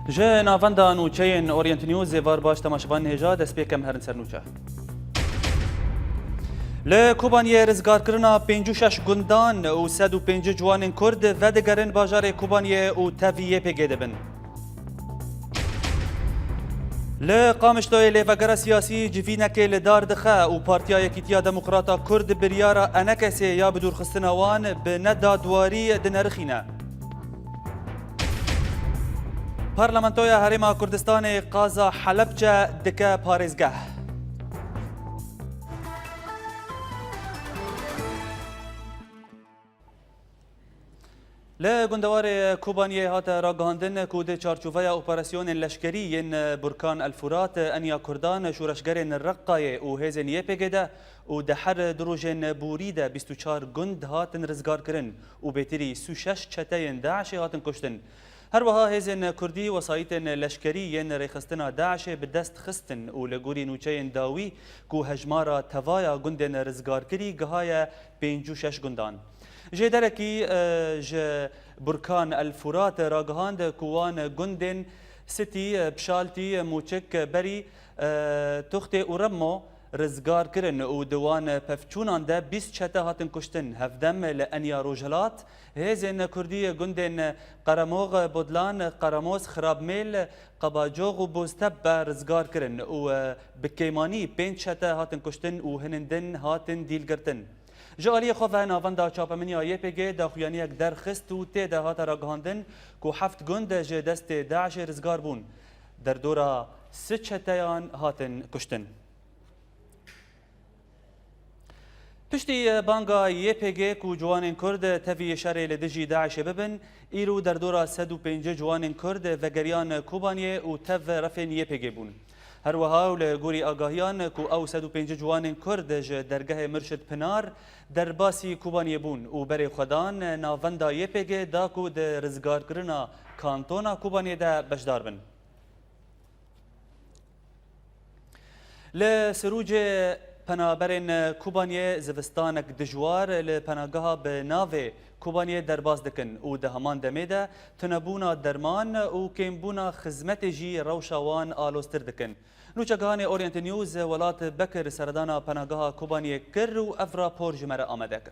جه ناوندا نوچین اورینت نیوز وار باش تماشاوان هجا دست پیکم هرن سر نوچه. لکوبانی رزگار کرنا 56 گندان و 105 جوان کرد و دگرن باجار کوبانی و تاویه پیگیده بن. لقامشتوی لیوگر سیاسی جوینک لدار دخه و پارتیا یکیتیا دموکراتا کرد بریارا انکسی یا بدور خستنوان به ندادواری دنرخینه. پارلمانتوی هرما کردستان قازا حلبجه دکه پارزگه. لگندوار کوبانی هات راگهاندن کود چارچوبه اپراسیون لشکری برکان الفرات انیا کردان شورشگرین رقای و هزن یپگده و دحر دروجن بوریده 24 گند هاتن رزگار کرن و بهتری 36 چتین داعش هاتن کشتن. هر وها هزن کردی وسایتن لشکری ین ریخستنا داعش به دست خستن و لگوری نوچین داوی کو هجمارا توایا گندن رزگار کری گهای 56 گندان. جدرکی ج برکان الفرات راگهاند کوان گندن ستی بشالتی موچک بری تخت اورمو رزگار کرن و دوان پفچونان ده 20 چته هاتن کشتن هفدم لانیا روجلات هزن کردی گندن قرموغ بدلان قرموز خرابمیل قباجوغ و بوستب رزگار کرن و بکیمانی 5 چته هاتن کشتن و هنندن هاتن دیل گرتن. جالی خواه ناوندا چاپمنی یپگه داخویانی یک درخست و تی ده هات راگهاندن که 7 گند جه دست داعش رزگار بون در دورا 3 چتیان هاتن کشتن. پشتی بانگا یپگه که جوان کرد تفی شر لدجی داعش ببن ایرو در دورا 105 جوان کرد و گریان کوبانی و تف رفن یپگه بون. هر وها لگوری آگاهیان کو او 105 جوان کرد درگاه مرشد پنار در باسی کوبانی بون و بر خدان ناوندا یپگه دا کو در رزگار کرنا کانتونا کوبانی دا بشدار بن. لسروج پنابرین کوبانی زوستانک دجوار لپناگاه به ناو کوبانی درباز دکن و ده همان دمیده تنبونا درمان و کمبونا خدمت جی روشوان آلوستر دکن. نوچگهان اورینت نیوز ولات بکر سردانا پناگاه کوبانی کر و افرا پور جمره آمده کر.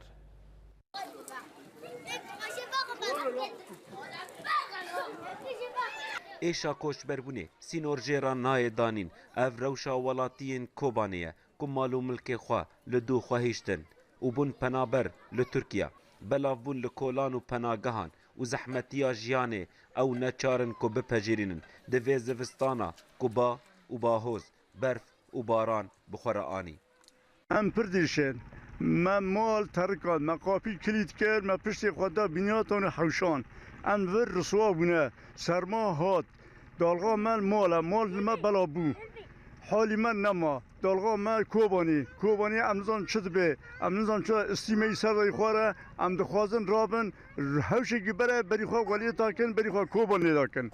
ایشا کوشبربونه سینور جیران نای دانین اف روشا ولاتین کوبانیه که مالو ملک خواه لدو خواهیشتن و بون پنابر لترکیه بلاف بون لکولان و پناگهان و زحمتیا جیانه او نچارن که بپجرینن دوی زوستانا که با و باهوز برف و باران بخوره آنی ام پردیشن ما مال ترکان ما قاپی کلید کرد ما پشت خدا بینیاتان حوشان ام ور رسوا بونه سرما هات دالغا من مال ما بلا بو حالی من نما دالغا من کوبانی امزان شد به امزان شد استیمه سر خواره ام دخوازن رابن هوشی بره بری خواه ولی تاکن بری خواه کوبانی داکن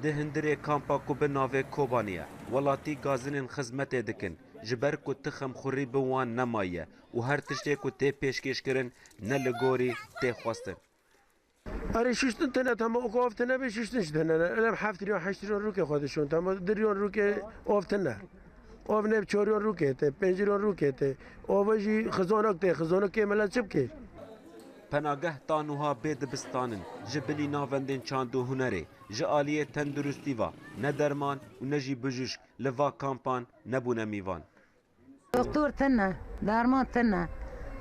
ده هندره کامپا کو به ناوه کوبانیه ولاتی گازنین خدمت دکن جبر کو تخم خوری بوان نمایه و هر تشتی کو تی پیشکش کرن نه لگوری تی خواستن آره ششتن تنه تمام اوقافتنه به ششتنش تنه الان 7 ریال 8 ریال رو که خودشون تمام 2 ریال رو که آفتنه آف نه 4 ریال رو که ته 5 ریال رو که ته آوجی خزانک که ملت چپ که پناگه تانوها بید بستانن جبلی ناوندین چاندو هنره جالیه تندرستی و نه درمان و نجی بجوش لوا کامپان نبونه میوان دکتر تنه درمان تنه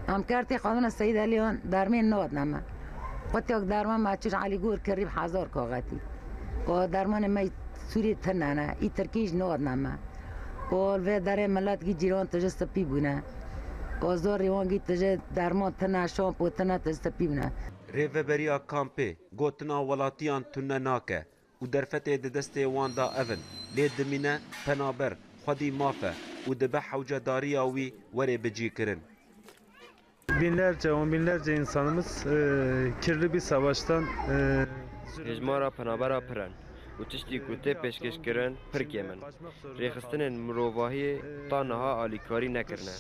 هم کارتی قانون السيد اليوم درمين نود نما قلت ياك درمان ما تشج علي جور كريب حزار كاغتي و درمان ما سوري تنه اي تركيج نود نما و في داره ملات جي جيران تجست بيبونه و زور يوان جي تج درمان تنه شامپو تنه تجست بيبونه ریوبریا کامپی گوتنا ولاتیان تنه ناکه و درفته دسته واندا اون لید دمینه پنابر خودی مافه و دبه حوجه داریا وی وره بجی کرن Binlerce, on binlerce insanımız kirli bir savaştan هجمارا پنابرا پرن و تشتی کوته پیشکش کرن پر کمن ریخستن مروواهی تا نها آلیکاری نکرنه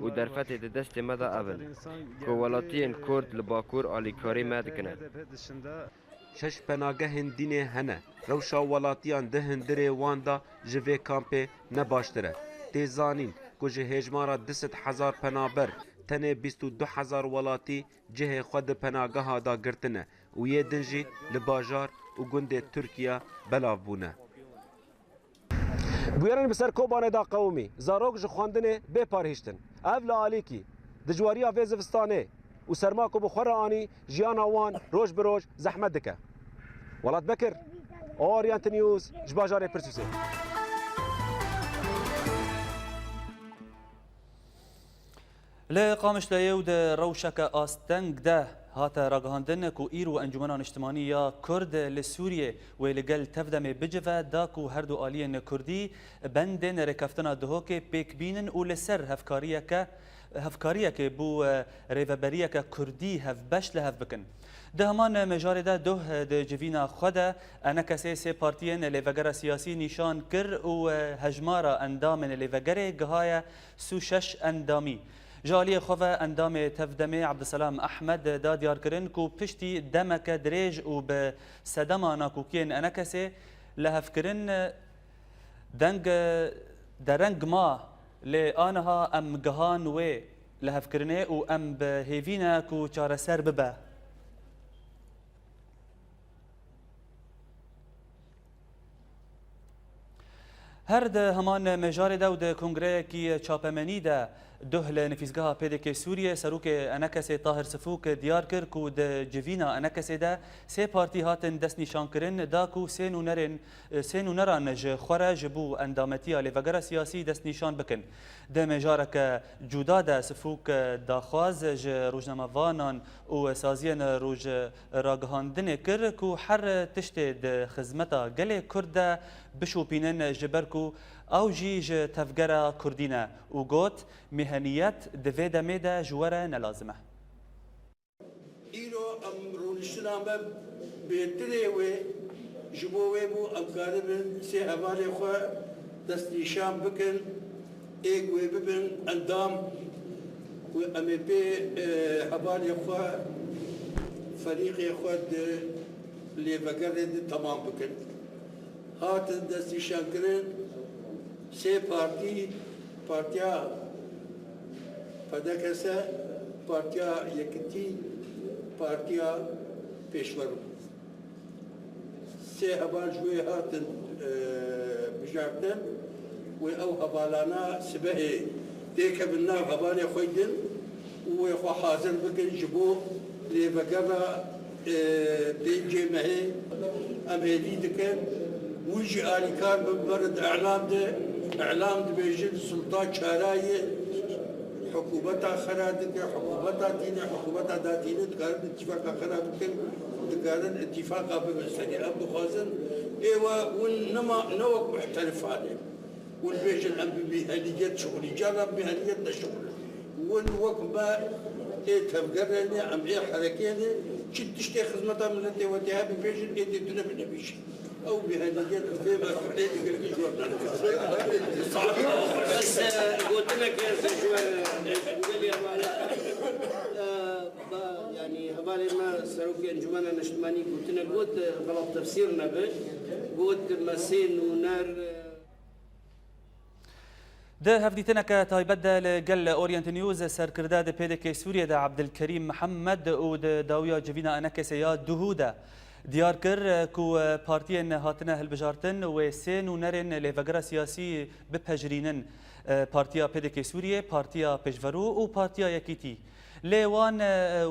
و درفت دست مدا اول که ولاتین کرد لباکور آلیکاری مد کنه شش پناگهên dînê hene rewşa welatiyan di hindirê wan da ji vê kampê ne baştir e. Tê zanîn ku ji hêjmara 10,000 penaber tenê 22,000 welatî cihê xwe di penageha da girtine û yê din jî li bajar û gundê Tirkiye belav bûne. Bûyerên bi ser Kobanê da qewmî zarok ji xwandinê bêparhîştin. Ev li alîkî dijwariya vê zivistanê û serma ku bi xwe re anî jiyana wan roj bi roj zehmet dike. Welat Bekir, Orient News ji bajarê Pirsûsê. لی قامشلایه و ده روشک آستنگ ده هات راگهاندن کو ایرو انجمنان اجتماعی یا کرد لسوریه و لگل تفدم بجوه دا کو هر دو آلیین کردی بندن رکفتنا دهوک پیک بینن و لسر هفکاریه که بو ریوبریه که کردی هف بش لهف بکن. ده همان مجاره ده ده جوینا خوده انا کسی سه پارتیین لیوگر سیاسی نشان کر و هجمارا اندامن لیوگر گهای سوشش اندامی. جالی خواه اندام تفدمه عبدالسلام احمد دا دیار کرن کو پشتی دمک دریج و به صدما ناکوکین انکسی لحف کرن دنگ درنگ ما لی آنها ام گهان و لحف کرنه و ام به هیوینا کو چارسر ببه. هر ده همان مجار ده و ده کنگره کی چاپمنی ده ده لنفیزگاه پیدک سوریه سروک انکسی طاهر سفوک دیار کر کو ده جوینا انکسی ده سه پارتی هاتن دست نشان کرن دا کو سینو نران ج خوره جبو اندامتی لیوگر سیاسی دست نشان بکن. ده مجارک جودا ده سفوک داخواز ج روزنامه‌وانان و سازین روز راگهاندن کر کو هر تشت ده خدمتا گله کرد بشوپینن جبرکو او جیج تفجر کردینه و گوت مهنیت دویده میده جوره نلازمه. ایرو امرونشتنا به بهتره و جبوه بو امکاره بن سه حوالی خواه دست نشان بکن ایگ و ببن اندام و امی به حوالی خواه فریقی خواه لیوگر تمام بکن. هاتن دست نشان کرن سه پارتیا پدکسه پارتیا یکتی پارتیا پیشورو سه هبال جوی هاتن بجارتن و او هبالانا سبهی دیکه بالناو هبالی خویدن و خو حاضر بکن جبو لی بگرا بینجی مهی امهلی دکن ويجي آليكار بمرد إعلام ده بيجي السلطان شاراية حكومتها خرادك حكومتها دينة حكومتها داتينة دكارن اتفاقها خرادك دكارن اتفاقها بمسلي أبو خازن إيوا ونما نوك محترف عليه والبيجي الأم بمهنية شغلي جرب مهنية شغل والوقت ما إيه تفقرني عم إيه حركيني شد تشتي خدمتها من التي وديها ببيجي إيه تدنا بنبيشي أو بهنية فيما بس قلت لك يعني هبالي ما سروك انجمانا نجتماني قلت لك قلت غلط تفسيرنا به قلت مسين ونار ده هفديتنا كتايبد لقل اورينت نيوز سركردا ده بيدك سوريا ده عبد الكريم محمد و ده داويا جبينا انكسيا دهودا دیار کر کو پارتیین هاتنه هلبجارتن و سین و نرین لیوگر سیاسی بپجرینن پارتیا پیدک سوریه، پارتیا پجورو و پارتیا یکیتی. لیوان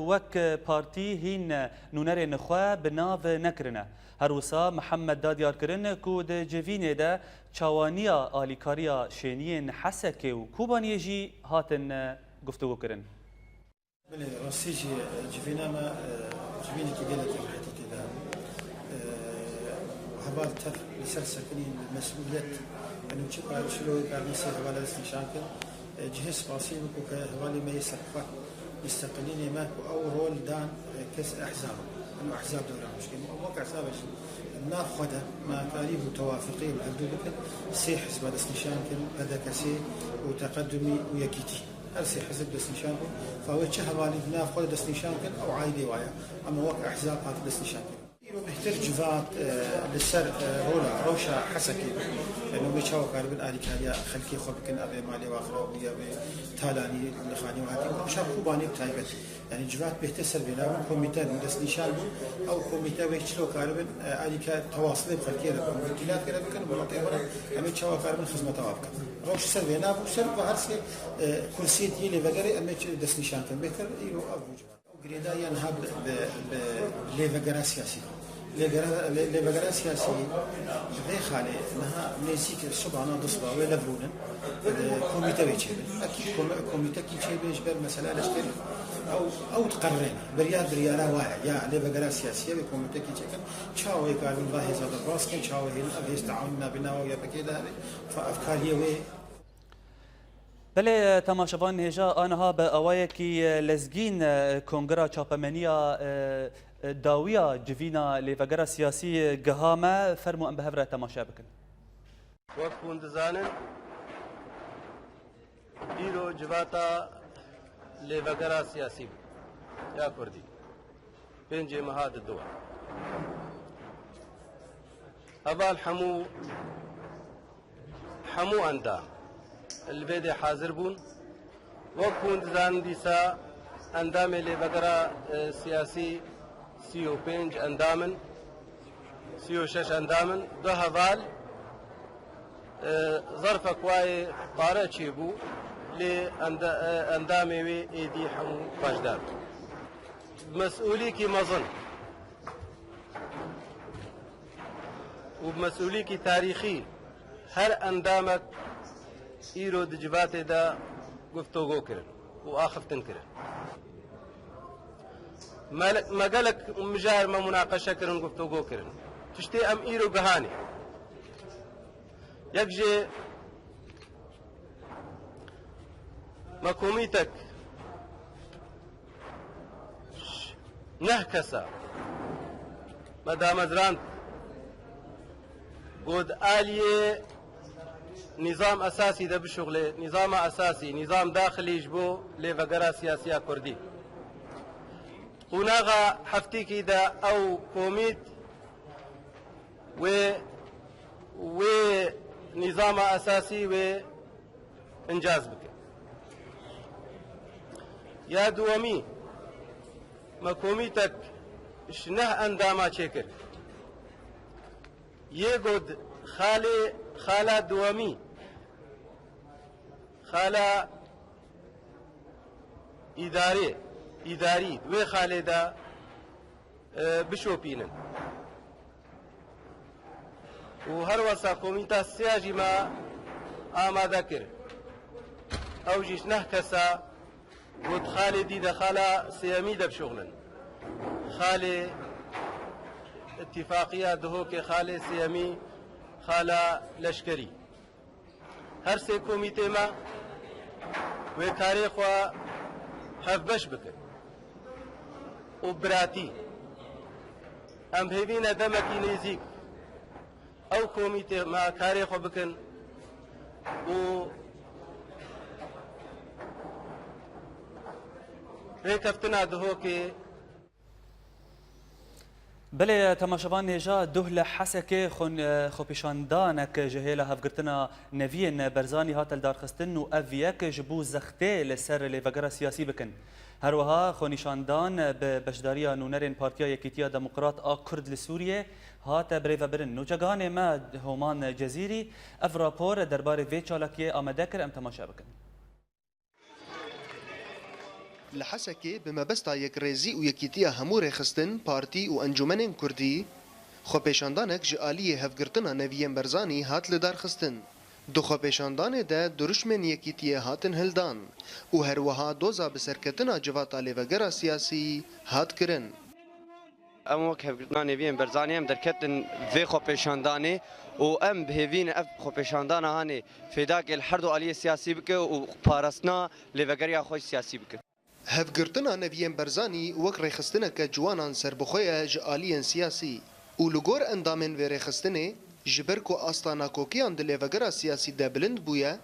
وک پارتی هین نونرین خوا بناو نکرنه. هر وسا محمد دا دیار کرن کو د جوینه ده چوانیا آلیکاریا شینین حسکه و کوبانیه جی هاتن گفتگو کرن. بله راستی جوینا ما جوینه که گلت هبال تر لسلسة كنين مسؤولية أنه تشقى شلو بعميسي هبال الاستنشاق جهاز باسي مكو كهبالي ما يسقفه مستقلين ماكو أو رول دان كس أحزاب أنه أحزاب دولة مش كم أو موقع أحزاب الناف خده ما قريب توافقي والعبد بكن سي حزب الاستنشاق هذا كسي وتقدمي ويكيتي هل سي حزب الاستنشاق فهو تشهبالي ناف خده الاستنشاق أو عايدي ويا أما وقع أحزاب هذا الاستنشاق بهتر جفات للسر رولا روشا حسكي انه بيشاو قاربن اريكاريا خلكي خو بكن ابي مالي واخره ويا تالاني لخاني وهاتي روشا خوباني بتايبت يعني جفات بهتر سر بلا كوميتي مدس نشان او كوميتي ويشلو قاربن اريكا تواصل بخلكي لكم وكيلات كده بكن بلطي ولا امي تشاو قاربن خدمه توافق روش سر بينا بسر بهرسي كرسي دي اللي بقري امي دس نشان بهتر يو ابو جريدا ينهب ليفغرا سياسي ليفغرا سياسي ذي خالي انها نسيك سبحان دصبا ولا برونن كوميتي بيجي اكيد كوميتي كي بيجبر مساله الاشكال او تقررين بريالا واحد يا ليفغرا سياسيه بكوميتي كي تشكل تشاوي قال الله هذا الراس كان تشاوي هنا تعاوننا بنا ويا بكيدا فافكار يوي بله تماشاوان هجا آنها به اوایکی لزگین کنگرا چاپمنیا داویا جوینا لیوگرا سیاسی گهامه فرمو ام بهفره تماشا بکن. وقفون دزانن ایرو جواتا لیوگرا سیاسی یا کردی پنج مهاد دو اول حمو اندام البيد حاضر بون وكون زان ديسا اندام اللي بقرا سياسي سيو بينج اندامن سيو شش اندامن دو هفال ظرف كواي طارة تشيبو لاندامي وي ايدي حمو باجدار مسؤولي كي مظن وبمسؤولي كي تاريخي هر اندامك ایرو دجبات دا گفتگو کرن و آخفتن کرن مقالك مجار ما مناقشة کرن گفتگو کرن تشتي ام ایرو گهاني يكجي ما كوميتك نهكسا مدام زران قد آلية نظام اساسي ده بشغله نظام اساسي نظام داخلي جبو لفقرا سياسيه كردي وناغا حفتي كده او كوميت و نظام اساسي و انجاز بك يا دوامي ما كوميتك شنه انداما چكر يقود خاله دوامي خاله إداري وي خالدا بشوبينن وهر وسا كوميتا سياجي ما آماده كر او جيش نهكسا ود خالدي دا خاله سيامي دا بشغلن خالي اتفاقية دهوك خالي سيامي خاله لشكري هر سي كوميتي ما وكاري خوا هفبش بكر وبراتي ام بهبينا دمكي نيزيك او كوميتي ما كاري خوا بكن و ريكفتنا دهوكي بله تماشاوان هجا دوهل حسكه خو پیشاندانک جهیلا هفگرتنا نوین برزانی هاتل دارخستن و اویک جبو زخته لسر لیوگرا سیاسی بکن. هر وها خو نشاندان به بشداریا نونرین پارتیا یکیتیا دموکرات کرد لسوریه هات بریو برن نوجگان ما هومان جزیری اف راپور درباره وی چالاکیه آمده کر ام تماشا بکن. لحسكي بمبسطة يكريزي ويكيتيا همو ريخستن بارتي وانجمن كردي خو پیشاندانك جالية هفگرتنا نوين برزاني هات لدار خستن دو خو پیشاندان ده درشمن يكيتيا هاتن هلدان و هروها دوزا بسركتنا جواتا لوگرا سياسي هات کرن ام وك هفگرتنا نوين برزاني ام دركتن في خو پیشانداني و ام بهوين اف خو پیشاندان هاني فداك الحردو آلية سياسي بك و پارسنا لوگريا خوش سياسي بك هفگرتنا نوین برزانی وک ریخستنه که جوانان سربخوی جالیان سیاسی و لگور اندامن و ریخستنه جبر کو آستانا کوکیان دل وگرا سیاسی ده بلند بویا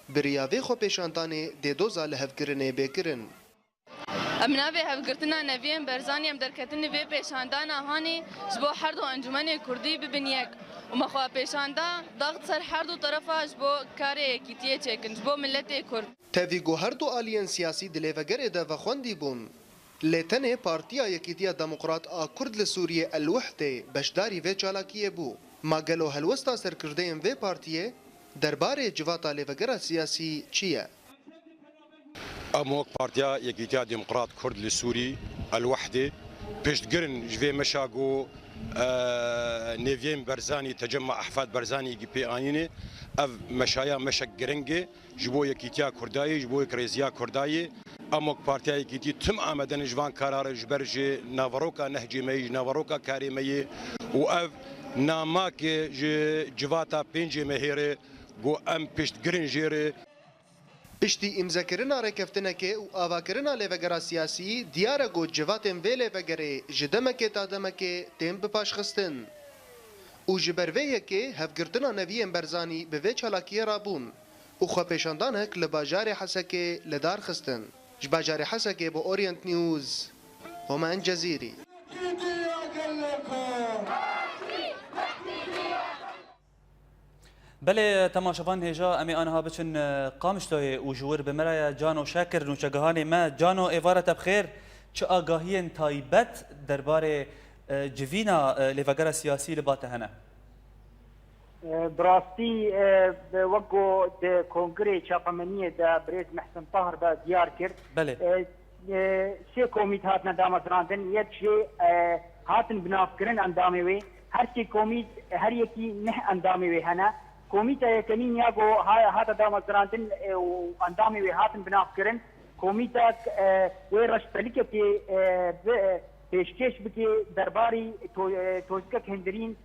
بریاوی خو پیشاندانه ده دوزا لهفگرنه بکرن ام ناوی هفگرتنا نویم برزانی ام درکتن وی پیشاندان هانی جبو هر دو انجمن کردی ببین یک و مخوا پیشاندان ضغط سر هر دو طرفا جبو کاری یکیتیه چکن جبو ملت کرد تاویگو هر دو آلیان سیاسی دلیوگر ده و خوندی بون لتنه پارتیا یکیتیا دموکرات آ کرد لسوریه الوحده بشداری و چالاکیه بو ما گلو هلوستا سرکرده ام و پارتیه درباره جواتا لیوگر سیاسی چیه؟ اموك بارتيا يكيتيا ديمقراط كرد لسوري الوحده بيشتقرن جوي مشاقو نيفيم برزاني تجمع احفاد برزاني جي انيني اف مشايا مشك جرنجي جبو يكيتيا كرداي جبو كريزيا كرداي اموك بارتيا يكيتي تم امدن جوان قرار جبرجي نافروكا نهجي مي نافروكا كاريمي واف ناماك جواتا بينجي مهيري جو ام بيشتقرن جيري پشتی امزاکرنا رکفتنکه و آواکرنا لیوگرا سیاسی دیاره گو جواتن وی لیوگره جدمکه تا دمکه تیم بپاش خستن. و جبرویه که هفگرتنا نویم برزانی به وی چالاکیه رابون و خواه پیشاندانک لباجار حسکه لدار خستن. جباجار حسکه با اورینت نیوز همان جزیری. بله تماشاوان هجا امی آنها بچن قامشتوی و جور بمرای جانو شاکر نوچگهانی ما جانو ایوارت بخیر چه آگاهی تایبت درباره جوینا لیوگر سیاسی لباته هنه براستی وقو ده کنگره چاپمنیه ده بریز محسن طاهر با دیار کرد بله سه کومیت هاتنا دامزراندن یک شی هاتن بناف کرن اندامه وی هر سی کومیت هر یکی نه اندامه وی هنه کومیتا کنین یاگو هات دامزراندن و اندامه وی هاتن بناف کرن کومیتا وی رشتلیکه پیشکش بکی درباری توزیک هندرین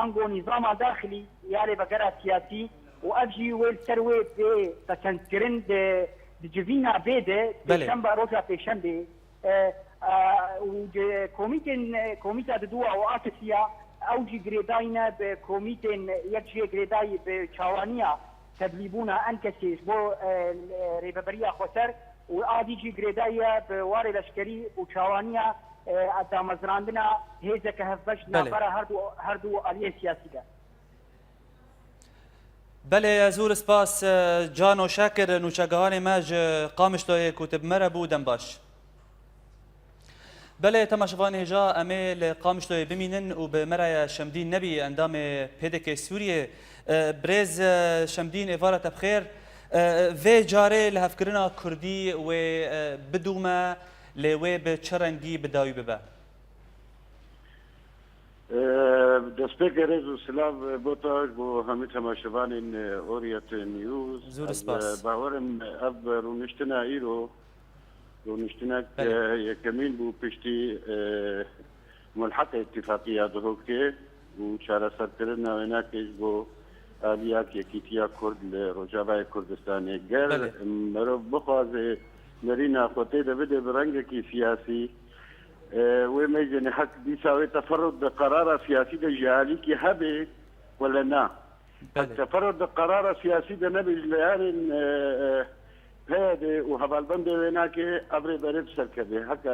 آنگو نظام داخلی یالی بگره سیاسی و افجی ویل سروی به تشنکرن ده جوینا بیده پیشنبه روزا پیشنبه و کومیتا دو او آتسیا اوجی گریداینا به کومیتن یک جی گریدای به چاوانیا تبلیبونا انکسیش بو ریببریا خوسر و آدی جی گریدای به وار لشکری و چاوانیا دامزراندنا هیزه که هفبش نافره هر دو آلیه سیاسی ده بله زور سپاس جانو شاکر نوچگهان ماج قامشتوی کتب مربو دم باش بله تماشاوان هجا امی لقامشتوی بمینن و به مرای شمدین نبی اندام پیدک سوریه برز شمدین ایوارت بخیر و جاره لهفکرنا کردی و بدوما لوی به چرنگی بداوی ببه دەستپێک ڕێز و سلام بۆ تاش بۆ هەموو تەماشەوانین ئۆریەت نیوز زۆر سپاس باوەرم ئەف ڕوونشتنە ئیرۆ ڕوونشتنە یەکەمین بوو پشتی ملحق اتفاقیە دهۆکێ و چارەسەرکردن ناوێناکەش بۆ ئالیاک یەکیتیا کورد لە ڕۆژاوای کوردستانê گەر مرۆڤ بخوازێ نەری ناخۆتەی دەبێت بە ڕەنگێکی سیاسی وميجن حق بيساوي تفرد قرار سياسي ده جاليكي هبه ولا نا تفرد قرار سياسي ده نبي يعني هذا وهذا البند هناك ابري بريد سركبه حق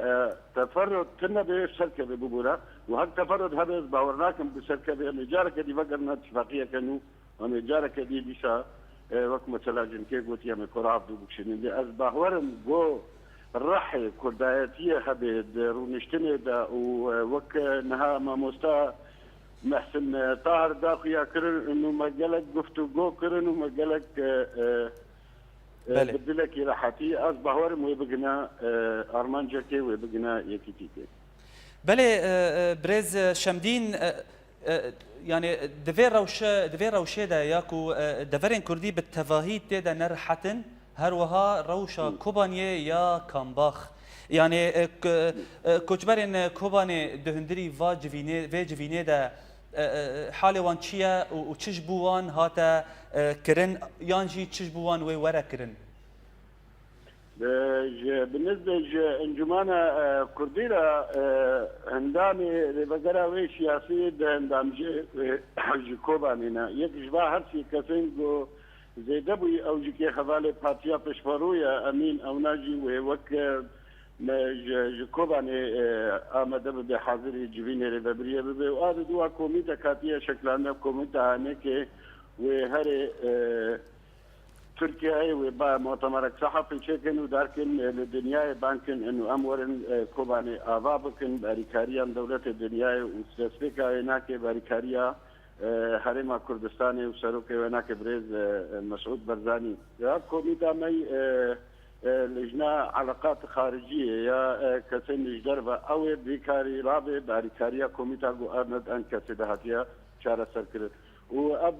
تفرد تنبي سركبه بقولا وحق تفرد هذا باورناكم بسركبه نجارك دي فقرنا اتفاقيه كانوا ونجارك دي بيسا وقت مثلا جنكي قلت يا مكراب دو بكشنين دي أصبح ورم جو الرحي كردايتية هبد رونشتني دا ووك نها ماموستا محسن طاهر داخيا كرن انه مجالك قفتو جو كرن ومجالك بدلك راحتي أصبح ورم ويبقنا أرمان جاكي ويبقنا يكيتيكي بله برز شمدين يعني دفير روشة دا ياكو دفرين كردي بالتفاهيد تيدا نرحتن هروها روشا كوبانيه يا كامباخ يعني كوتبرين كوباني دهندري فاجفيني دا حالي وان چيا و چشبوان هاتا كرن يانجي چشبوان ورا كرن بالنسبة لانجمانا كرديرا هندامي لبقراوي سياسي ده هندام جي كوبانينا يكجبا هرسي كسنجو زي دبوي او جي كي خبالي باتيا بشفرويا امين او ناجي ووك كوباني آمده به حاضر جوین ریبریه به و آد دو کمیته کاتیه شکلانه کمیته هنگه و هر تركيا وبا مؤتمرك صحفي شكل وداركن الدنيا بانكن انه امورن كوباني ابابكن باريكاريا دوله الدنيا وسبيكا هناك باريكاريا هرم كردستان وسروك هناك بريز مسعود برزاني يا كوميدا مي لجنه علاقات خارجيه يا كسن جربه او بيكاري رابع باريكاريا كوميتا قرنت ان كسدهاتيا شارع سركرت و اب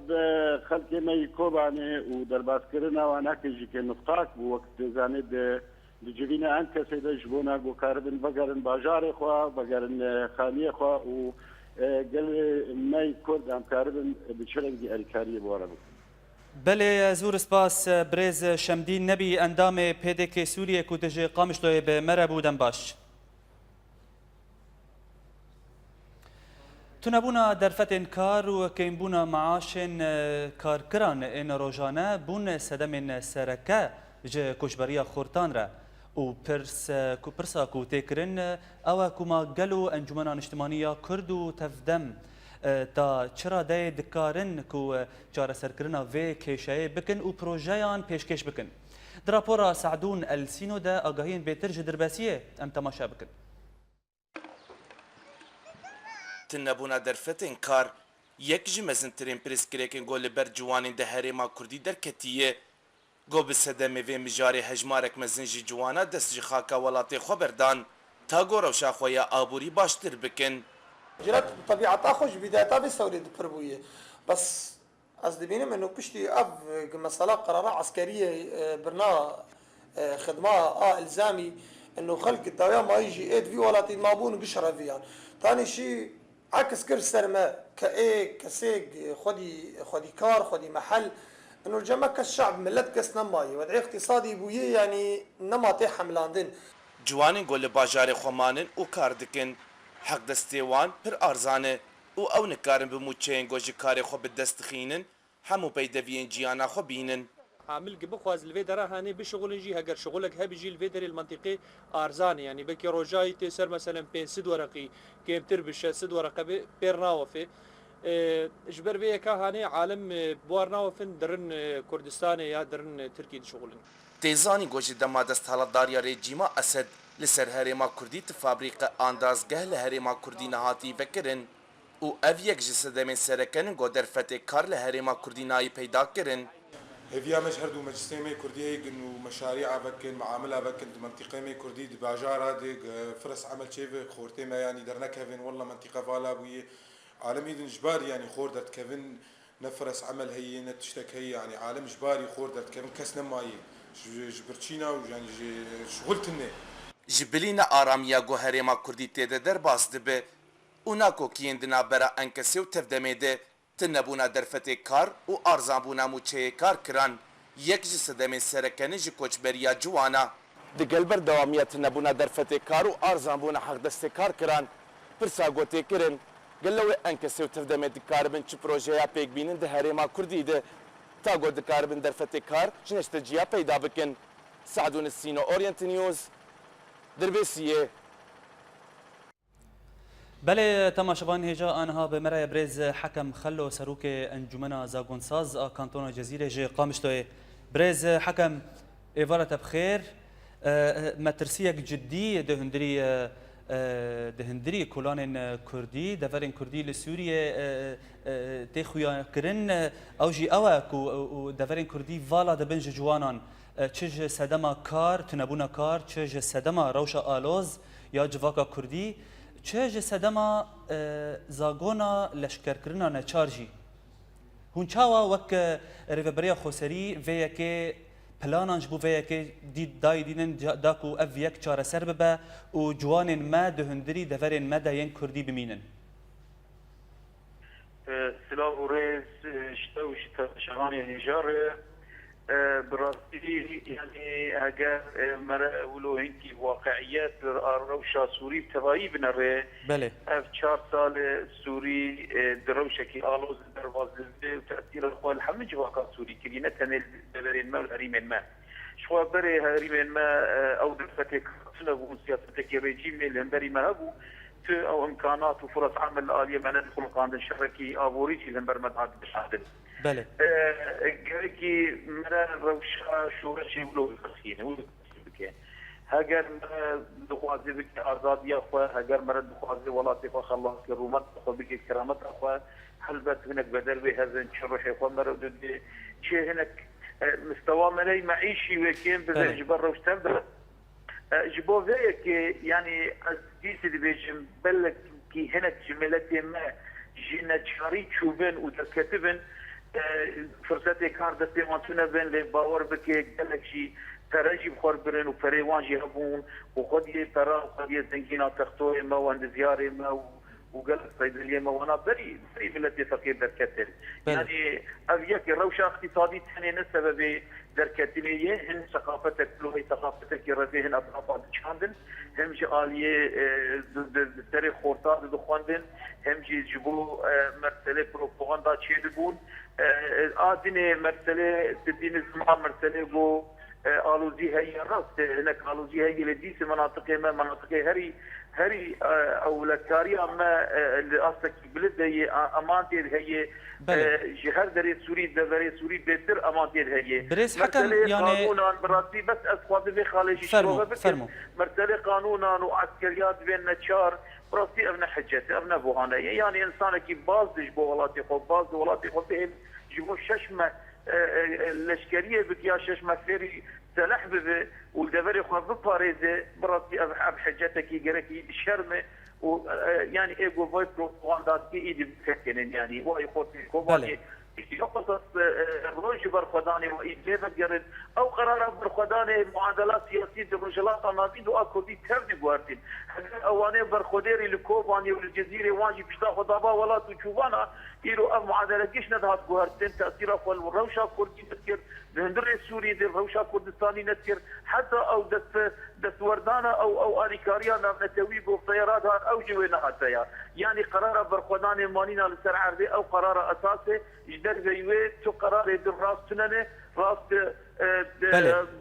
خلق مي كوباني ودرباس كرنا وانا كجي كنقطاك بوقت زاند دجينا ان كسيده جبونا وكاربن بقرن باجار خوا بقرن خانيه خوا و قال مي كرد ام كاربن بشرق دي اركاريه بورا بله زور سپاس برز شمدین نبی اندام پیدک سوریه کودجه قامشتوی به مره بودن باش تنبونا درفتن کار و کیمبونا معاشن کارکران این روزانه بون سدمن سرکه جه کشبریا خورتان را و پرسا کو تکرن او کما گلو انجمنان اجتماعی کرد و تفدم تا چرا ده دکارن کو چاره سرکرنا و کشای بکن و پروژهان پیشکش بکن در راپورا سعدون السینو ده آگاهین بهتر جدرباسیه ام تماشا بکن تنبونا درفتن کار یک جمزنترین پرسکریکن گل بر جوانین ده هریما کردی درکتیه گو بسدمه و مجاری هجمارک مزنجی جوانا دست خاکا ولاتی خبردان تا گو روشا خویا آبوری باشتر بکن جرات طبيعتها خوش بدايتها بيستورد بربويه بس از دبينم انه بشتي اب مساله قرارات عسكريه برنا خدمه الزامي انه خلق الدوام ما يجي اد في ولاتي مابون قشره فيها ثاني شيء عكس كل سرما كاي كسيق خدي كار خدي محل انه الجماعه كالشعب ملت كس نماي ودعي اقتصادي بويه يعني نماطي حملاندن جوانين قول باجار خمانن و كاردكن حق دستیوان پر ارزانه او او نکارن به موچین گوجی کاری خو به دست خینن همو پیدوین جیانا خو بینن عامل بخواز الفي درا هاني بشغل جي هاجر شغلك هبي جي الفي دري المنطقي ارزان يعني بكي روجاي تسر مثلا بين سد ورقي كيم تربش سد ورقه بيرناوفي اجبر بيه كهاني عالم بوارناوفن درن كردستان يا درن تركي شغلن تیزانی گوجی دما دست حالت داریا رژیما اسد لسر هریما کردی تفابریق اندازگاه لهریما کردی نهاتی بکرن و او یک جسد من سرکن گو درفت کار لهریما کردی نایی پیدا کرن هفيا مشهد ومجسمي كردية إنه مشاريع بكن معاملة بكن منطقة مي كردي باجار هذه فرص عمل شيء خورتي ما يعني درنا كيفن والله منطقة فالا بوي عالم إذن جباري يعني خور درت كيفن نفرس عمل هي نتشتك هي يعني عالم جباري خور درت كيفن كسنا ماي جبرتشينا ويعني شغلتنا جبلينا آراميا گو هريما كردي تيده در باس دبه اوناكو كيندنا برا انكسي و تفدميده تنبونا درفته کار و ارزانبونا موچه کار کران یک جسدمین سرکنی جی کوچبریا جوانا دگل بر دوامیت نبونا درفته کار و ارزانبونا حق دست کار کران پرسا گوته کرن گلوه انکسی و تفدمه دکار بن چی پروژه یا پیک بینن ده هریما کردی ده تا گو دکار بن درفته کار جنشت جیا پیدا بکن سعدون السینو اورینت نیوز دربسیه بله تماشاوان هجا آنها به مرای برز حکم خلو سروک انجمن زاگونساز کانتون جزیره جه قامشتوی برز حکم ایوارت بخیر مترسیک جدی دهندری کلان کردی دفرین کردی لسوریه تخویا کرن او جی اوه کو دفرین کردی والا دبنج جوانان چه صدما کار تنبونا کار چه صدما روش آلوز یا جواکا کردی چه جسدما زاگونا لشکرکرنا نچارجی هونچاوا وک ریوبریا خوسری ویا که پلانانج بو ویا که دید دای دینن داکو اف یک چاره سر ببه و جوان ما دهندری دفرین ما داین کردی بمینن سلام و ریز شتا شغانی هجاره براستی يعني اگر مرا ولو هنكي واقعيات الروشة سوري بتبايي بنره بله اف 4 سال سوري دروشة كي آلوز درواز وتأثير الأخوة الحمد جواقع سوري كي نتنى البلرين ما والهريمين ما شو بري هريمن ما او دفتك سنبو سياستك ريجيم الهمبري ما هبو او امكانات وفرص عمل عاليه ما ندخل قانون الشركي ابوريجي الهمبر مدعد بشهاده بله كي مرا روشا شورشي ولو خسينه هاجر دخوازي بك آزادی أخوة هاجر مرد دخوازي ولاتي أخوة خلاص كرومات أخوة بك كرامات أخوة حلبت هناك بدل بهذا شرح أخوة مرد دي شيء هناك مستوى ملاي معيشي وكين بذل جبر وشتم جبو ذيك يعني أزديس اللي بيجم بلك كي هناك جملتي ما جينا شاري تشوفن وتكتبن فرصتي كار دستي مانتونا بين لباور بكي قالك شي تراجي بخور برن وفريوان جي هبون وخد يترا وخد يزنجينا تختوي ما وعند زياري ما وقال الصيدليه ما وانا بري بلدي فقير دركتل يعني ابيك روشه اقتصادي ثاني السبب دركتليه هن ثقافتك لغه ثقافتك يرفيهن اطراف شاندن هم جي اليه تاريخ خورطا دخواندن هم جي جبو مرسله بروباغندا تشيدبون ادني مرسله تدين اسمها مرسله بو آلوزی هایی راست هناك آلوزی هایی لدیس مناطق هری اولکاری اما اصلا کی بلد هی امانتی هی جهر در سوری در سوری بهتر امانتی هی بريس حكم يعني قانونا براسي بس اسقاط في خالج فرمو مرتلي قانونا وعسكريات بين نشار براسي ابن حجته ابن بوهانه يعني انسان كي باز جبو ولاتي خو باز ولاتي خو جبو ششمه الاشكاليه بكيا ششمه فيري سلاح به والدبر يخوف بباريزه براسي اب حجتك يقركي شرمه ويعني ايجو فويس بروباغندا كي ايدي بكتنن يعني واي خوتي كوباني يقصص الروج برخداني وايدي بقرن او قرار برخداني معادلات سياسيه الرجلات نازيد واكو دي تردي بوارتين اواني برخديري لكوباني والجزيره واجي بشتا خضابا ولا تشوفانا يرو اب معادله كيش ندهات بوارتين تاثير اخوال والروشه كردي تذكر الهندري السوري دي الروشه كردستاني نذكر حتى او دس وردانا او اليكاريا نتوي بطيارات او جوينا حتى يعني قرار برخداني مانينا لسر عرضي او قرار اساسي جدر زيوي تو قرار در راس تننه راس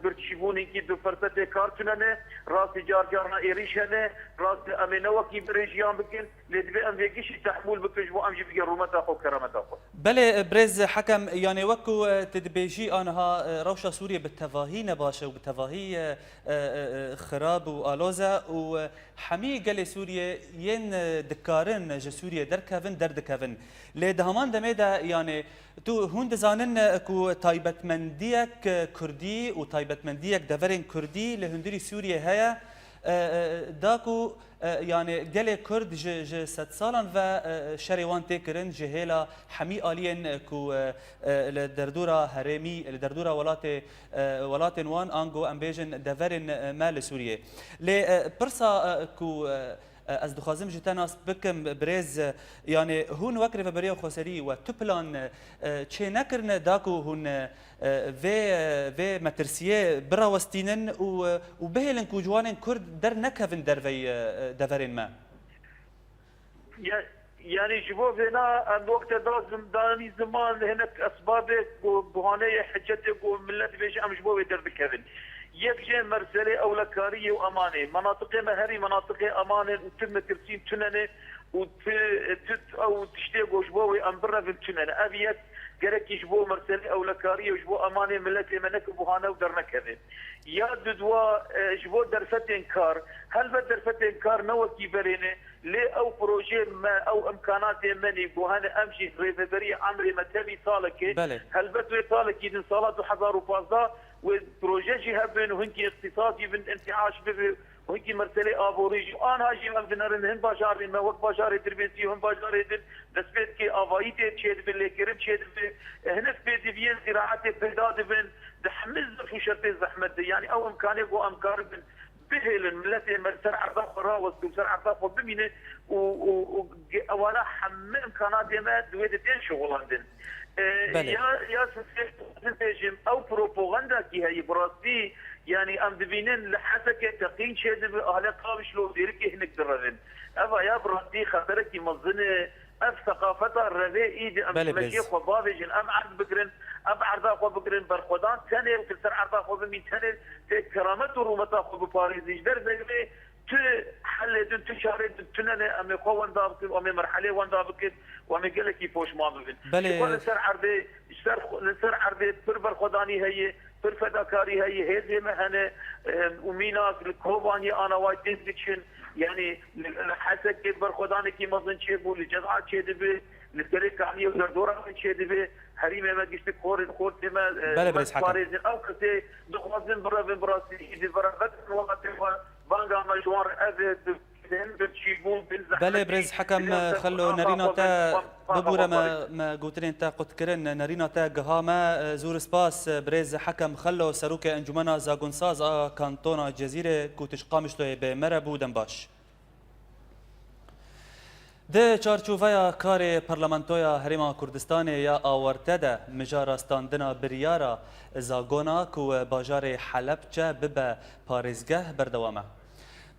برتشيبوني كي دو فرصه كارتننه راس جارجارنا ايريشنه راس امينوكي بريجيان بكن لدبي ام بيكيش تحمل بكجبو ام جي بيرومتا اخو كرامتا اخو بله بريز حكم يعني وكو تدبيجي انها روشه سوريا بالتفاهي نباشه وبالتفاهي خراب والوزا وحمي قال سوريا ين دكارن ج سوريا دركافن دردكافن لدهمان دميدا يعني تو هون دزانن كو تايبتمنديك كردي وتايبتمنديك دفرين كردي لهندري سوريا هيا داكو يعني قال كرد ج 6 سالان و شريوان تكرن جهيلا حمي الين كو الدردوره هرمي الدردوره ولات وان انغو امبيجن دفرين مال سوريا ل برسا كو از دخوازم جتناس بكم بريز يعني هون وكر بريو خسري وتبلان چه نكرن داكو هون في مترسيه براوستينن وبهلن كو جوانن كرد در نكفن در في دفرين ما يعني جبو فينا الوقت لازم داني زمان هناك اسباب بهانه حجتك وملت بيش ام جبو در بكفن يكجي مرسله اولكاريه وامانه مناطق مهري مناطق امانه وتم ترسيم تننه او تشتي جوجبوي امبرنا في تننه ابيت قالك يجبو مرسله اولكاريه وجبو امانه ملتي منك بوهانه ودرنك هذا يا ددوا جبو درفتين كار هل بدرفتين كار نوكي برينه لي او بروجي ما او امكانات مني بوهانه امشي ريفري عمري متبي طالك هل بدو طالك يدن صلاه وحضار وفازا وبروجي جهبن وهنكي اقتصادي بن انتعاش به وهنكي مرسله ابوريج انا هاجي مبنرن هن باشارين ما وقت باشار تربيتي هم باشار دل دسبت كي افايتي تشيد بالكرم تشيد هنا في بين زراعه بلداد بن دحمز في شرط زحمه يعني او امكانيه وامكار بن بهل الملت مرسل عرضه خرا وسر عرضه بمينه وانا حم امكانات ما دويتين شغلان يا سيستم او بروباغندا كي هي براسي يعني ام دبينن لحسك تقين شيء اهل قابش لو ديرك هنك درن ابا يا براسي خبرك مظنه اف ثقافتا ربي ايدي ام مشي خو بابجن ام عرض بكرن ام عرضا خو بكرن برخدان ثاني وتسر عرضا خو بمين ثاني كرامته رومتا خو بباريس در زغلي تو حل تو شهر تننا ام خو وندا بك ام مرحله وندا بك وام قال لك يفوش ما بين بله سر عرضي سر عرضي برخداني هي فداكاري هي هذه مهنه وميناك الكوباني انا وايد ديسكشن يعني حسك برخداني كي مزن شيبو لجزعه شيدبه للتريك عليه ودوره شيدبه حريمه ما جيت خور تما باريزن او كتي دخوازن براسي دي برافت والله بانغا مجوار ابد بله برز حكم خلو نرينا تا ببورة ما قوترين تا قد كرن نرينا تا قهامة زور سباس برز حكم خلو سروك انجمنا زاغونساز كانتونا جزيرة كوتش قامشتوه بمربو دنباش ده چارچوفایا کار پارلمانتویا هریما کردستان یا آورتده مجارستاندنا بریارا زاگونا کو باجار حلبچه ببه پارزگه بردوامه.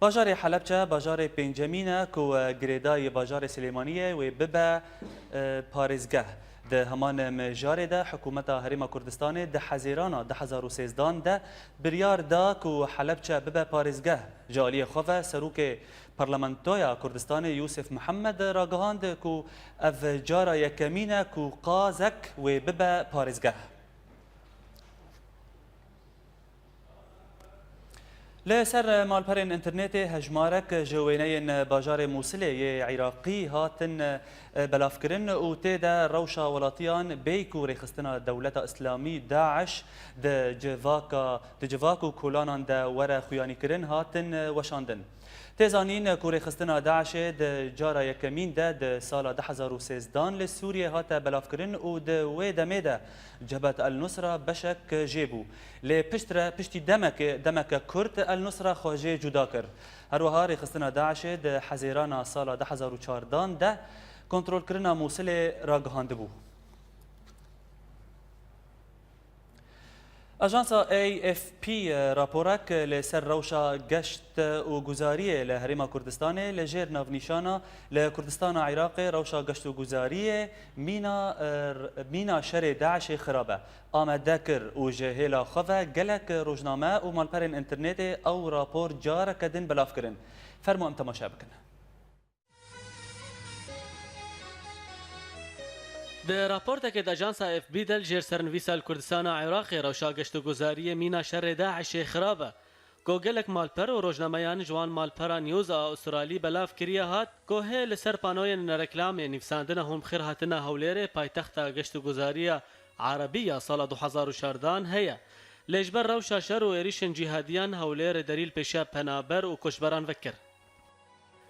باجار حلبچه باجار پنجمینه کو گریدای باجار سلیمانیه و ببه پارزگه. ده همان مجاره ده حکومت هریما کردستان ده حزیرانا ده 2013 ده بریار دا کو حلبچه ببه پارزگه جالی خواه سروک پارلمانتویا کردستان یوسف محمد راگهاند کو اف جارا یکمینه کو قازک و ببه پارزگه لسر مالپرین انترنت هجمارک جوینین باجار موصله عراقی هاتن بلافکرن و تیدا روشا ولاتیان بیکو ریخستنا دولت اسلامی داعش د جواکو کولانان دا ور خویانی کرن هاتن وشاندن تزانین کوری خستنا داعش د جارا یکمین د سال 2013 لسوریه هاتا بلافکرن و د و دمه جبهه النصره بشک جیبو ل پشتی دمک کرد النصره خواجه جدا کر هر وها ری خستنا داعش د حزیران سال 2014 ده کنترل کرنا موصل راگهاند بو اجانسا AFP راپورک لسر روشا گشت و گزاریه لهریما کردستان لجیر نافنیشانا لکردستان عراق روشا گشت و گزاریه مینا شر داعش خرابه آمده کر و جهیلا خواه گلک روزنامه و مالپرین انترنت او راپور جاره کدن بلاف کرن فرمو ام تماشا بکن ده راپورتك د اجانسا اف بي دل جير سرنويسا الكردستان عراقي روشا گشت گزاري مينا شر داعش خرابه گوگلک مالپر و روزنامه‌یان جوان مالپرا نیوز استرالی بلاف کریه هات کوه لسر پانوین رکلام نفساندنه هم خیر هاتنه هولره پایتخت گشت گزاري عربيه سال 2014 هي لجبر روشا شر و ایریشن جهادیان هولره دلیل پیشا پنابر و کشبران وکر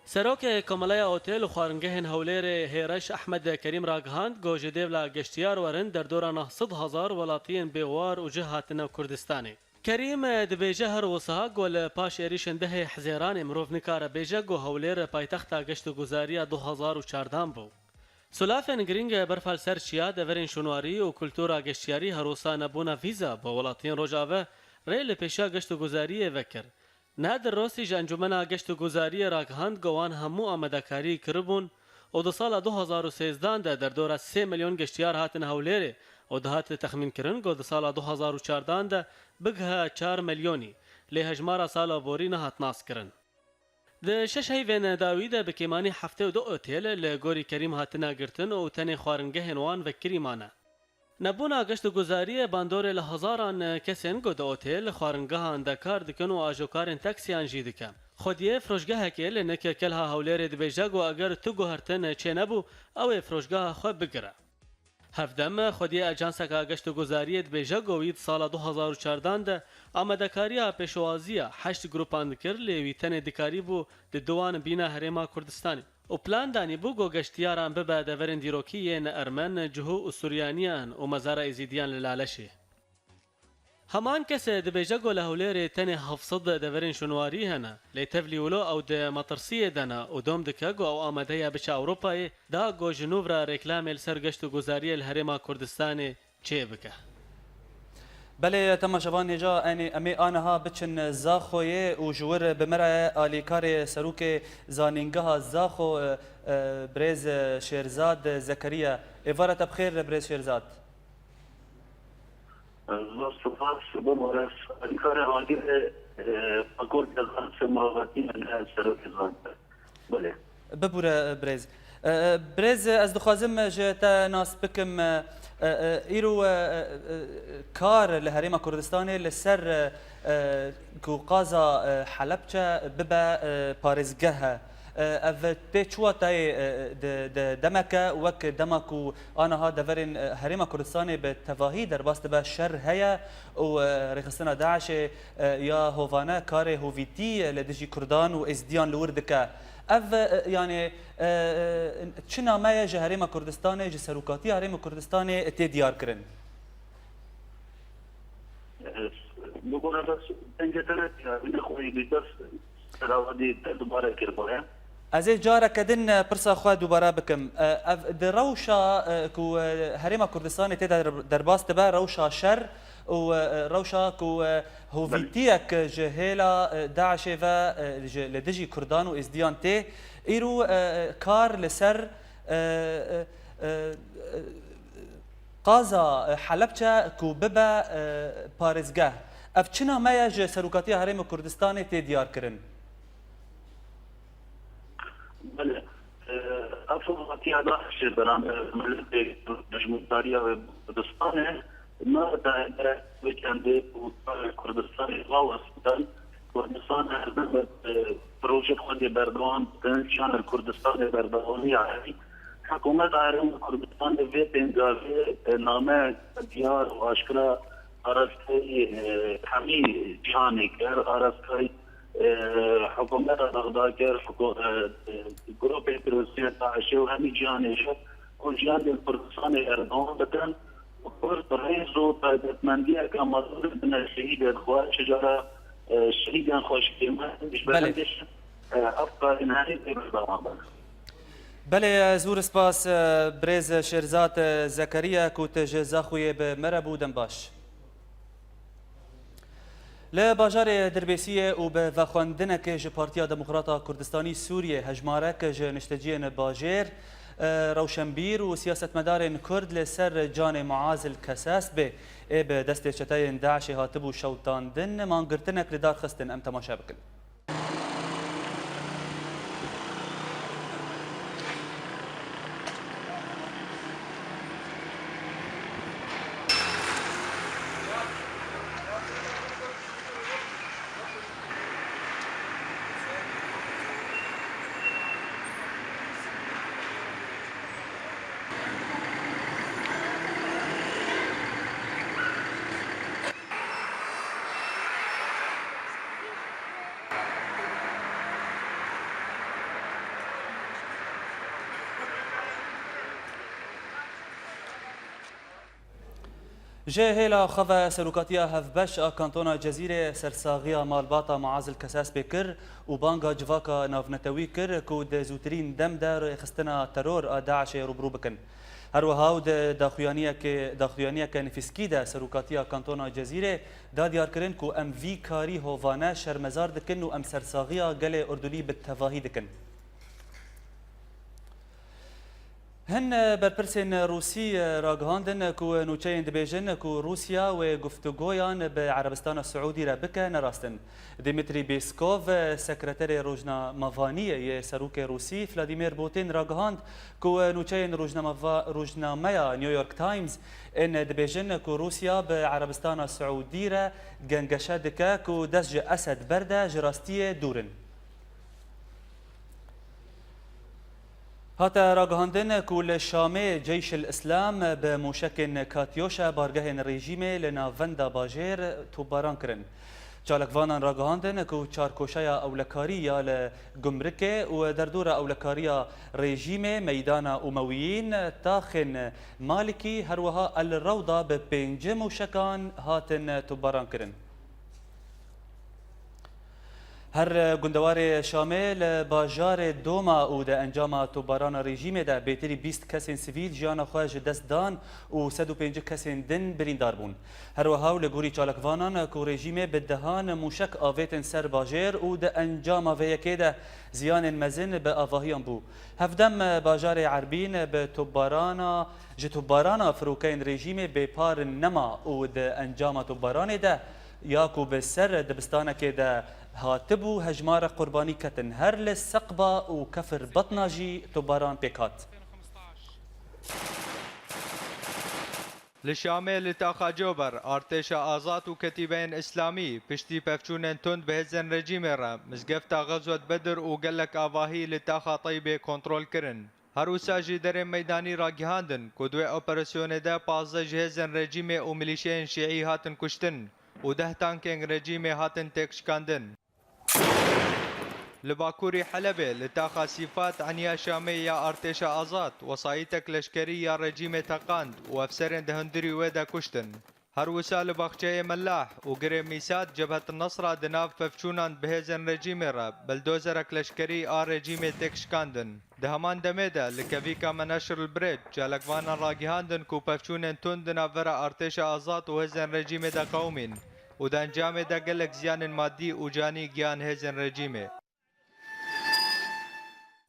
سروک کمالای اوتل و خارنگهن هولیر هیرش احمد کریم راگهاند گوجه دیولا گشتیار ورن در دوران 100,000 ولاتین بیوار و جهاتنا کردستانی کریم دبیجه هر وسها گل پاش ایریشن ده حزیران مروف نکار بیجه گو هولیر پایتخت گشت گزاری 2014 بو سلافن گرینگ برفال سرچیا دورین شنواری و کلتورا گشتیاری هروسا نبونا ویزا با ولاتین روجاوه ریل پیشا گشت گزاری وکر نادر روسی جنجمنا گشت گزاری راگهاند گوان همو آمدکاری کربون و دو سال 2013 ده در دور 3 میلیون گشتیار هاتن هولیره و ده هات تخمین کرن گو دو سال 2014 ده بگه 4 میلیونی لی هجمارا سال بوری نه هات ناس کرن ده شش هیوین داوی ده بکیمانی هفته و دو اوتیل لگوری کریم هاتنا گرتن و تنی خوارنگه وان و کریمانه نبونا گشت گزاری باندور لهزاران کسین گود اوتیل خارنگاه اندکار دکن و آجوکارن تاکسیان جی دکن خودیه فروشگاه که لنک کلها هولیر دبیجاگ و اگر تو گوهرتن چه نبو او فروشگاه خود بگره هفدم خودیه اجانسا که گشت گزاری دبیجاگ وید سال 2014 ده آمدکاری پیشوازی 8 گروپان دکر لیویتن دکاری بو دوان بینا هریما کردستانی و پلان دانی بو گو گشتیاران ببا دورن دیروکیین ارمن جهو و سوریانیان و مزار ازیدیان للالشه همان کسی دبیجه گو لهولیر تنی 700 دورن شنواری هنه لیتولی ولو او ده مطرسیه دنا و دوم دکه گو او آمده بچه اوروپای دا گو جنوب را رکلام السر گشت و گزاری الهرما کردستان چه بکه بله تماشاوان هجا امی آنها بچن زاخوی و جور بمره آلیکار سروک زانینگاه زاخو برز شیرزاد زکریا ایوارت بخیر برز شیرزاد سپاس بمارس آلیکار آلی اکورد دزان سماواتی من سروک زان بله ببوره برز از دخوازم جتا ناس بکم ایرو کار لهريم كردستان لسر کو قازا حلبچه ببا پارزگه اف تشوا تاي دمك وك دمكو انا ها دفرن هريم كردستان بتفاهي درباست با شر هيا و رخصنا داعش يا هوفانا كاري هوفيتي لدجي كردان و ازديان لوردك اف يعني چنا ما جه هريم كردستان جه سروكاتي هريم كردستان تي ديار كرن بقول بس انجتنا من اخوي بس راودي دوباره كربوها از جاره کدن پرسا خو دوباره بکم د روشا کو هريم كردستان تي درباست با روشا شر و روشا کو هوفيتيك جهيلا داعش و لدجي كردان و ازديان تي ايرو كار لسر قازا حلبچه کو ببا پارزگه اف چنا ما ج سروکاتی هرم کردستان تی دیار کرن بله افضل قيادة شبران ملك دجمنتاريا كردستان ما دا وكان كردستان غاوستان كردستان هذا بروجه خود بردوان تنشان الكردستان بردواني يعني حكومة عالم كردستان في بنغازي نامه ديار واشكرا ارسكي حمي جهاني كر ارسكي حكومة بغداد جروب الروسية داعش وهمي جهاني شو وجهان الكردستان اردوان بتن وكرد رئيس وطاقتمندية كمظهر من الشهيد اخوات شجرة شهيدا خوش كلمة مش بلدش افكار نهائي بالضمان بله زور سپاس برز شیرزاد زکریا کوت جزاخوی به مربو دنباش لباجار دربیسیه و به وخواندنه که ج پارتیا دموکراتا کردستانی سوریه هجماره که ج نشتجین باجر روشنبیر و سیاستمدارن کرد لسر جان معاذ الکساس به دست چتای داعش هاتبو شوتاندن مانگرتنک لدار خستن ام تماشا بکن جهلا خفا سروكاتيا هفبش كانتونا جزيرة سرساغيا مالباطا معاذ الكساس بكر وبانغا جفاكا نافنتوي كر كود زوترين دم دار خستنا ترور داعش روبرو بكن هروهاود داخويانيا كنفسكيدا سروكاتيا كانتونا جزيرة دا ديار كرن كو ام في كاري هوفانا شرمزار دكن و ام سرساغيا قلي اردولي بالتفاهي دكن هن برپرسین روسی راگهاندن کو نوچین دبیجن کو روسیا و گفتگویان به عربستان السعودی را بکه نراستن دیمیتری بیسکوف سکرتر روزنامه‌وانی سروک روسی فلادیمیر پوتین راگهاند کو نوچین روزنامه نیویورک تایمز ان دبیجن کو روسیا به عربستان السعودی را گنگشه دکه کو دسج اسد برده جراستی دورن هاتا راگهاندن کول شامه جيش الاسلام بموشک کاتیوشا بارگه رژیم لناوندا باجر توباران کرن چالکوانان راگهاندن کو چارکوشایا اولکاری یا لگمرکه و در دور اولکاریا رژیم میدان امویین تاخن مالکی هروها الروضه به پنج موشکان هاتن توباران کرن هر گندوار شامل باجار دوما او د انجام توباران رژیم ده بهتری 20 کسین سیویل جیان خواهج دست دان و 105 کسین دن بریندار بون. هر وهاو لگوری چالکوانان که رژیم به دهان موشک آویتن سر باجر او د انجام ویکی ده زیان مزن به آواهیان بو. هفدم باجار عربین به توباران فروکین رژیم به پار نما او د انجام توباران ده یاکو به سر دبستانه که ده هاتبو هجمار قربانی کتن هر لسقبا و کفر بطناجی توباران پیکات. لشامل لتاخا جوبر ارتش آزاد و کتیبین اسلامی پشتی پفچونن تند به هزن رژیم را مزگفتا غزوت بدر و گلک آواهی لتاخا طیبه کنترول کرن. هر وساجی در میدانی را گهاندن که دوی اپراسیون ده 15 جهزن رژیم و ملیشین شیعی هاتن کشتن و 10 تانکین رژیم هاتن تکشکاندن. لباكوري حلبة لتاخا صفات عنيا شامية ارتش آزاد وصايتك لشكرية رجيم تقاند وافسرين دهندري ويدا كشتن هر وسال باخچه ملاح وقري ميساد جبهة النصرة دناف ففچونان بهزن رجيم را بلدوزرك لشكري رجيم تكشكاندن دهمان دميدا لكفيكا مناشر البريد جالكوانا راقهاندن كو ففچونن تون دنافرا ارتش آزاد وهزن رجيم دا قومين ودان جامع دا قلق زيان مادي وجاني جيان هزن رجيمه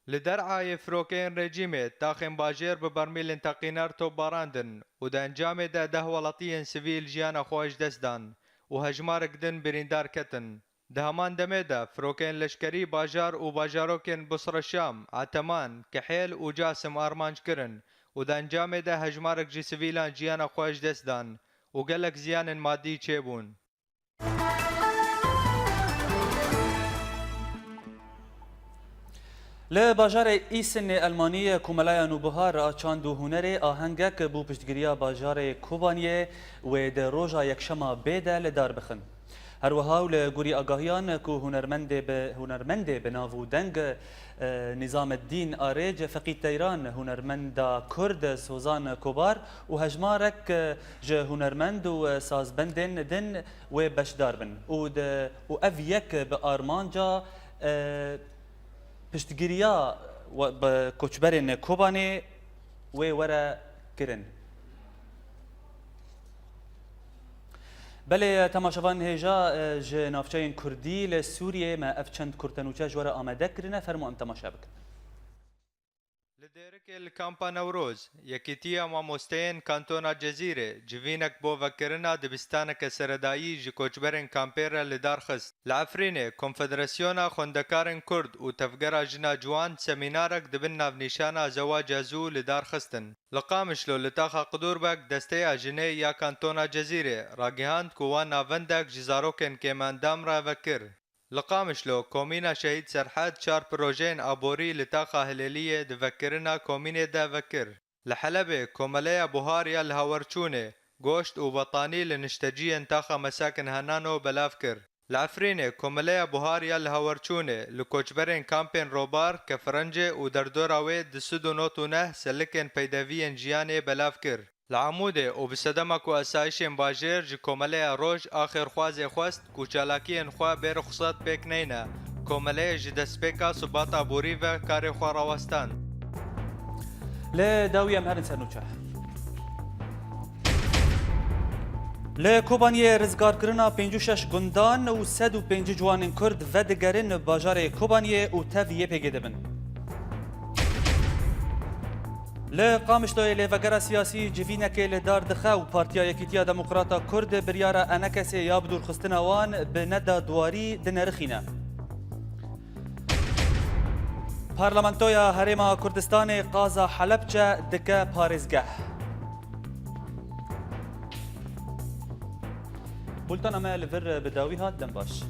لدرعای فروکین رژیم تاخم باجر به برمیل تقینار تو باراندن و دا انجام دا 10 ولاطین سیویل جیان خواهش دست دان و هجمارک دن بریندار کتن. ده همان دمه دا فروکین لشکری باجار و باجاروکین بصر الشام عتمان کحیل و جاسم آرمانج کرن و دا انجام دا هجمارک جی سیویلان جیان خواهش دست دان و گلک زیان مادی چه بون. لباجار ایسن المانی کوملای نوبهار آچاند و هنر آهنگک بو پشتگیریا باجار کوبانیه و در روژا یکشما بیده لدار بخن. هر وهاو لگوری آگاهیان که هنرمند به ناو دنگ نظام الدین آریج فقید تیران هنرمند کرد سوزان کوبار و هجمارک جه هنرمند و سازبندن دن و بشدار بن و او یک به آرمانجا پشتگیریا و کوچبرین کوبانی و ورا کرن. بله تماشاوان هجا جنافچین کردی لسوریه ما افچند کرتنوچه جوار آمده کرنه فرمو ام تماشا بکن. لديرك الكامبا نوروز يكيتيا ماموستين كانتونا جزيرة جوينك بو فكرنا دبستانك سردائي جكوچبرن كامبيرا لدار خست لعفرينه كونفدراسيونا خوندكارن كرد و تفقرا جنا جوان سمينارك دبنا بنشانا زواج ازو لدار خستن لقامشلو لتاخا قدور بك دستيا جني يا كانتونا جزيرة راقهاند كوان نافندك جزاروكن كمان دام را فكر لقامشلو كومينا شهيد سرحاد شار بروجين ابوري لتاخا هليليه دفكرنا كوميني دا فكر لحلبة كوماليا بوهاريا الهاورچونه گوشت وبطاني لنشتجين تاخا مساكن هنانو بلافكر لعفرينه كوماليا بوهاريا الهاورچونه لكوچبرين كامبين روبار كفرنجه ودردورا ويد دسدو نوتونه سلكن بيدافين جياني بلافكر لعموده و بسدمك و اسایشین باجر جی کومله روج آخر خوازه خواست کوچالاکی انخوا بیر خصات پیک نینا کومله جی دسپیکا صباتا بوری و کار خوا راوستان لداوی امهر سرنوچه لکوبانی رزگار کرنا 56 گندان و 105 جوان کرد و دگرن باجار کوبانی و تاویه پیگیده بن لقامشتوی لفقر سیاسی جوینک لدار دخه و پارتیا یکیتیا دموکراتا کرد بریارا انکسی یابدور خستنوان به ندا دواری دنرخینه. پارلمانتویا هرما کردستان قازا حلبچه دکه پارزگه. بولتان اما لفر بداوی هات دنباش.